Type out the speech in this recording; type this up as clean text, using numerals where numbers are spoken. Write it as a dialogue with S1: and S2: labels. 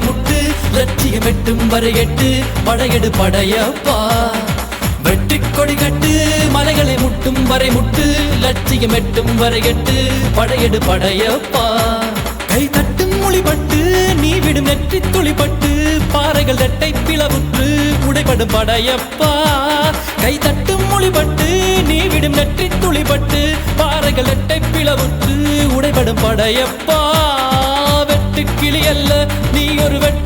S1: முட்டு லட்சியம் எட்டும் வரை எட்டு படையெடு படையப்பா வெற்றி கொடி கட்டு மலைகளை முட்டும் வரை முட்டு லட்சியம் எட்டும் வரை எட்டு படையெடு படையப்பா கை தட்டும் மொழிபட்டு நீ விடும் நெற்றி துளிப்பட்டு பாறைகள் ரெட்டை பிளவுற்று உடைபடும் படையப்பா கை தட்டும் மொழிபட்டு நீ விடும் நெற்றி துளிப்பட்டு பாறைகள் ரெட்டை பிளவுற்று உடைபடும் படையப்பா வெட்டு கிளி அல்ல நீ ஒரு வெட்டு